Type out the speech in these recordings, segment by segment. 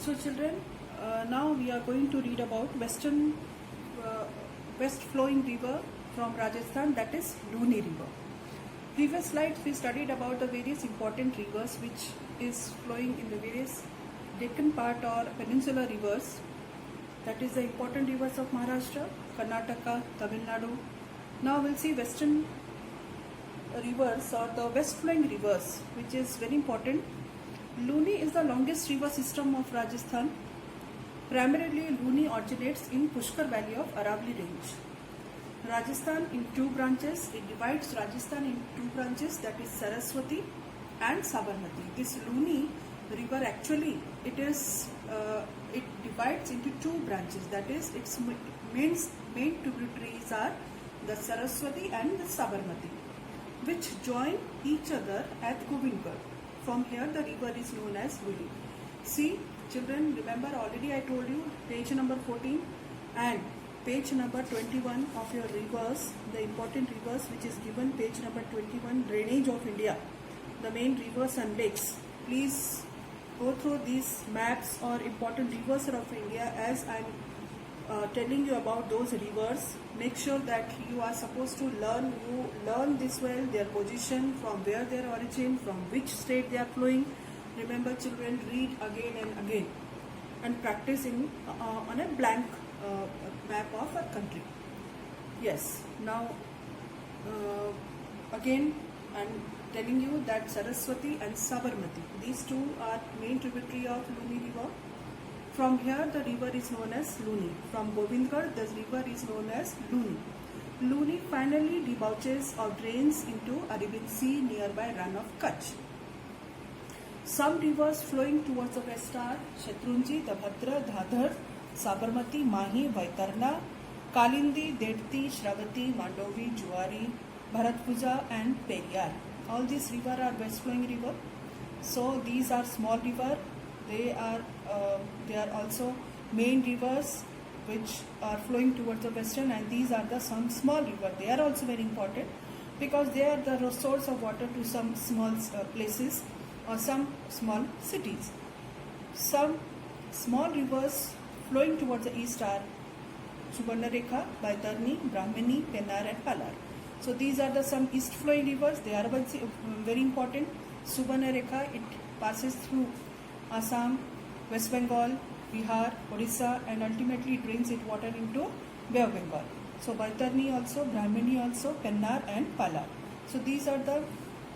So children, now we are going to read about west flowing river from Rajasthan, that is Luni river. Previous slides we studied about the various important rivers which is flowing in the various Deccan part or peninsular rivers, that is the important rivers of Maharashtra, Karnataka, Tamil Nadu. Now we'll see western rivers or the west flowing rivers, which is very important. Luni is the longest river system of Rajasthan. Primarily, Luni originates in Pushkar Valley of Aravalli Range. Rajasthan in two branches. It divides Rajasthan in two branches, that is Saraswati and Sabarmati. This Luni river actually it divides into two branches. That is, its main tributaries are the Saraswati and the Sabarmati, which join each other at Govindgarh. From here the river is known as Luni. See children, remember already I told you page number 14 and page number 21 of your rivers, the important rivers which is given page number 21, drainage of India, the main rivers and lakes. Please go through these maps or important rivers of India as I am telling you about those rivers. Make sure that you are supposed to learn this well, their position, from where their origin, from which state they are flowing. Remember children, read again and again and practice on a blank map of a country. Yes, now again I am telling you that Saraswati and Sabarmati, these two are main tributary of Luni river. From here the river is known as Luni. From Govindgarh the river is known as Luni. Luni finally debouches or drains into Arabian Sea nearby run of Kutch. Some rivers flowing towards the west are Shatrunji, Dabhadra, Dhadar, Sabarmati, Mahi, Vaitarna, Kalindi, Dedti, Shravati, Mandovi, Juari, Bharatpuja and Periyar. All these rivers are west flowing river. So these are small river. They are also main rivers which are flowing towards the western, and these are some small rivers. They are also very important because they are the source of water to some small places or some small cities. Some small rivers flowing towards the east are Subarnarekha, Baitarni, Brahmani, Pennar and Palar. So these are some east flowing rivers. They are very important. Subarnarekha, it passes through Assam, West Bengal, Bihar, Odisha and ultimately drains its water into Bay of Bengal. So Baitarni also, Brahmani also, Pennar and Palar. So these are the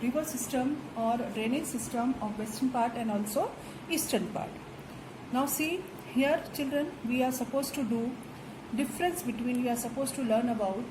river system or drainage system of western part and also eastern part. Now see here children, we are supposed to learn about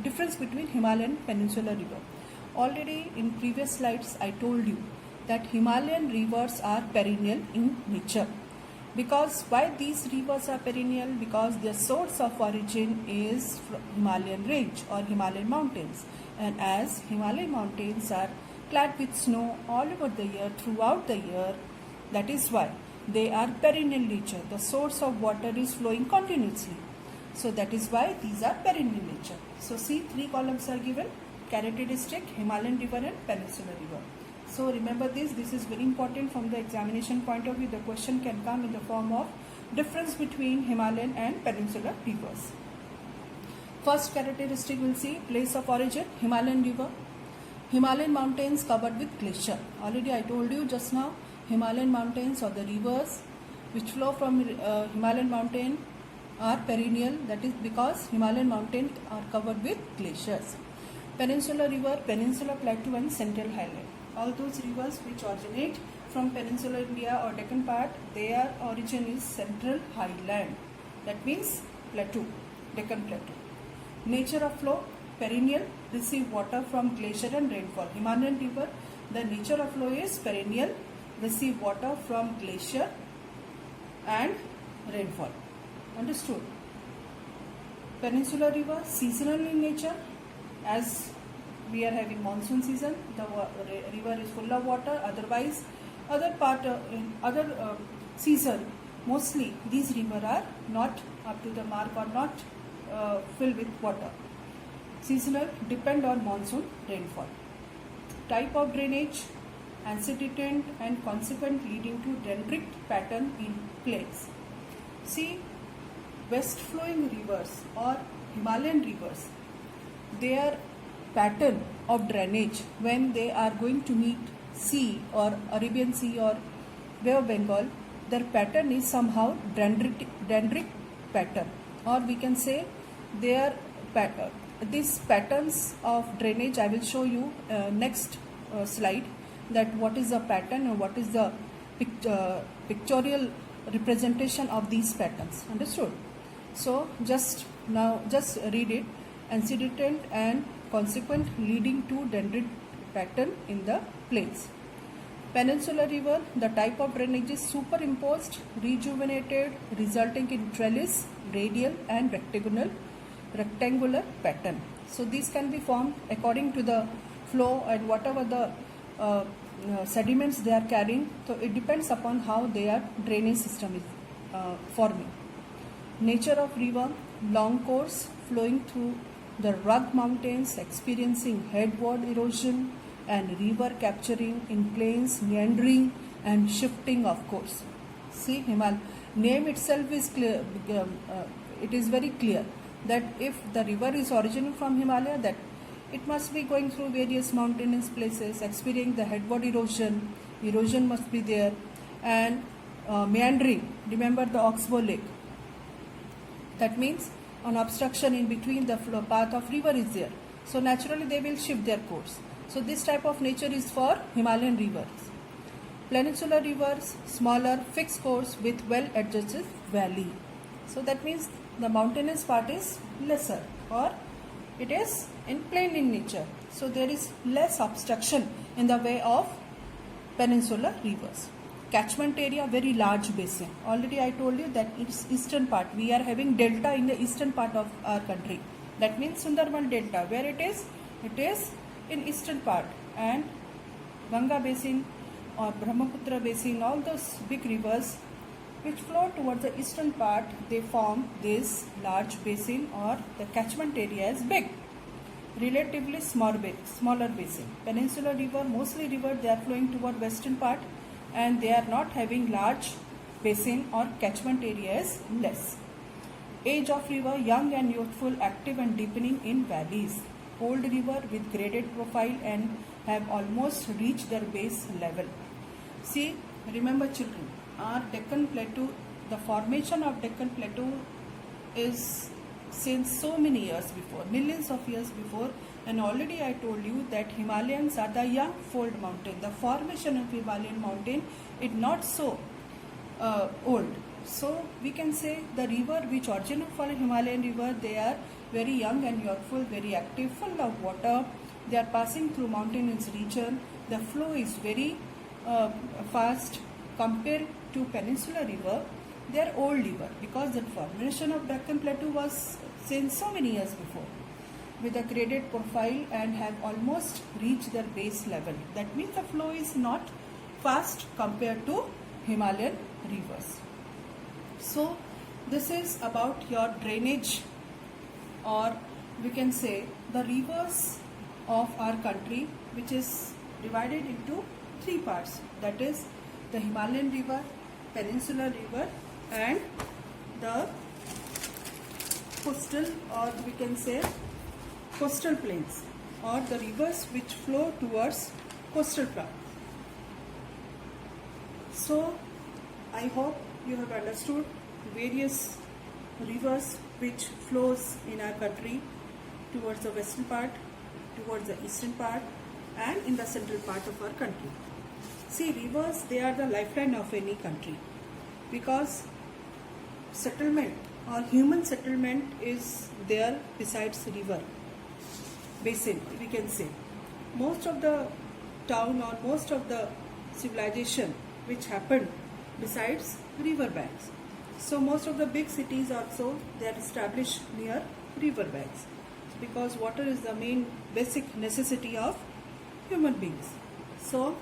difference between Himalayan Peninsular river. Already in previous slides I told you that Himalayan rivers are perennial in nature. Because why these rivers are perennial? Because their source of origin is Himalayan range or Himalayan mountains. And as Himalayan mountains are clad with snow all over the year, throughout the year, that is why they are perennial nature. The source of water is flowing continuously. So that is why these are perennial nature. So see, three columns are given: characteristic, Himalayan river and peninsular river. So remember this is very important from the examination point of view. The question can come in the form of difference between Himalayan and peninsular rivers. First characteristic we'll see, place of origin, Himalayan river. Himalayan mountains covered with glacier. Already I told you just now, Himalayan mountains or the rivers which flow from Himalayan mountain are perennial. That is because Himalayan mountains are covered with glaciers. Peninsular river, Peninsular Plateau and Central Highland. All those rivers which originate from peninsular India or Deccan part, their origin is Central Highland. That means plateau, Deccan Plateau. Nature of flow, perennial, receive water from glacier and rainfall. Himalayan river, the nature of flow is perennial, receive water from glacier and rainfall. Understood? Peninsular river, seasonal in nature. As we are having monsoon season, the river is full of water. Otherwise, other season, mostly these rivers are not up to the mark or not filled with water. Seasonal, depend on monsoon rainfall. Type of drainage, antecedent and consequent leading to dendritic pattern in plains. See, west flowing rivers or Himalayan rivers, their pattern of drainage when they are going to meet sea or Arabian Sea or Bay of Bengal, their pattern is somehow dendritic pattern, or we can say their these patterns of drainage. I will show you next slide that what is the pattern and what is the pictorial representation of these patterns. Understood? So just read it. Antecedent and consequent leading to dendritic pattern in the plains. Peninsular river, the type of drainage is superimposed, rejuvenated, resulting in trellis, radial and rectangular pattern. So these can be formed according to the flow and whatever the sediments they are carrying. So it depends upon how their drainage system is forming. Nature of river, long course flowing through the rugged mountains, experiencing headward erosion, and river capturing in plains, meandering and shifting of course. See, name itself is clear. It is very clear that if the river is originating from Himalaya, that it must be going through various mountainous places, experiencing the headward erosion. Erosion must be there, and meandering. Remember the Oxbow Lake. That means an obstruction in between the flow path of river is there. So naturally they will shift their course. So this type of nature is for Himalayan rivers. Peninsular rivers, smaller, fixed course with well-adjusted valley. So that means the mountainous part is lesser, or it is in plain in nature. So there is less obstruction in the way of peninsular rivers. Catchment area, very large basin. Already I told you that it's eastern part. We are having delta in the eastern part of our country. That means Sundarban Delta. Where it is? It is in eastern part. And Ganga basin or Brahmaputra basin, all those big rivers which flow towards the eastern part, they form this large basin, or the catchment area is big. Relatively smaller basin. Peninsular river, mostly river, they are flowing toward western part, and they are not having large basin, or catchment area is less. Age of river, young and youthful, active and deepening in valleys. Old river with graded profile and have almost reached their base level. See, remember children, our Deccan Plateau, the formation of Deccan Plateau is since so many years before, millions of years before, and already I told you that Himalayans are the young fold mountain. The formation of Himalayan mountain is not so old. So we can say the river which originate from Himalayan river, they are very young and youthful, very active, full of water. They are passing through mountainous region. The flow is very fast compared to Peninsular river. They are old river because the formation of Deccan Plateau was since so many years before, with a graded profile and have almost reached their base level. That means the flow is not fast compared to Himalayan rivers. So this is about your drainage, or we can say the rivers of our country, which is divided into three parts. That is the Himalayan river, Peninsular river, and the coastal, or we can say coastal plains, or the rivers which flow towards coastal plains. So I hope you have understood various rivers which flows in our country towards the western part, towards the eastern part, and in the central part of our country. See, rivers, they are the lifeline of any country, because settlement or human settlement is there besides river basin, we can say. Most of the town or most of the civilization which happened besides river banks. So most of the big cities also, they are established near river banks, because water is the main basic necessity of human beings. So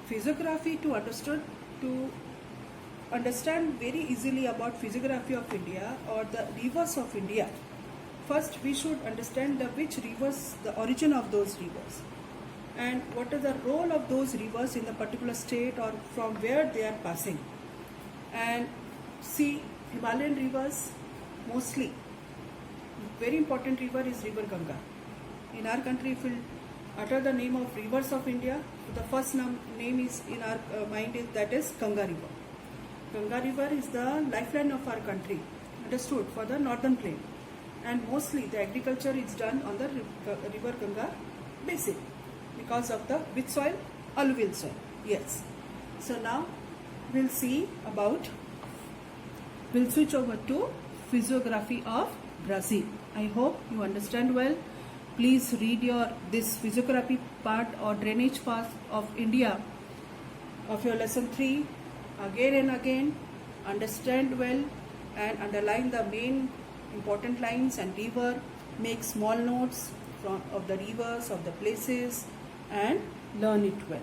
physiography, to understand very easily about physiography of India or the rivers of India, first we should understand which rivers, the origin of those rivers. and what is the role of those rivers in the particular state or from where they are passing. And see, Himalayan rivers, mostly very important river is river Ganga. In our country, if we utter the name of rivers of India, the first name is in our mind is that is Ganga river. Ganga river is the lifeline of our country, understood, for the northern plain, and mostly the agriculture is done on the river Ganga basin because of the which soil? Alluvial soil. Yes. So now we'll see about, we'll switch over to physiography of Brazil. I hope you understand well. Please read this physiography part or drainage part of India of your lesson 3 again and again. Understand well and underline the main important lines and river. Make small notes of the rivers, of the places, and learn it well.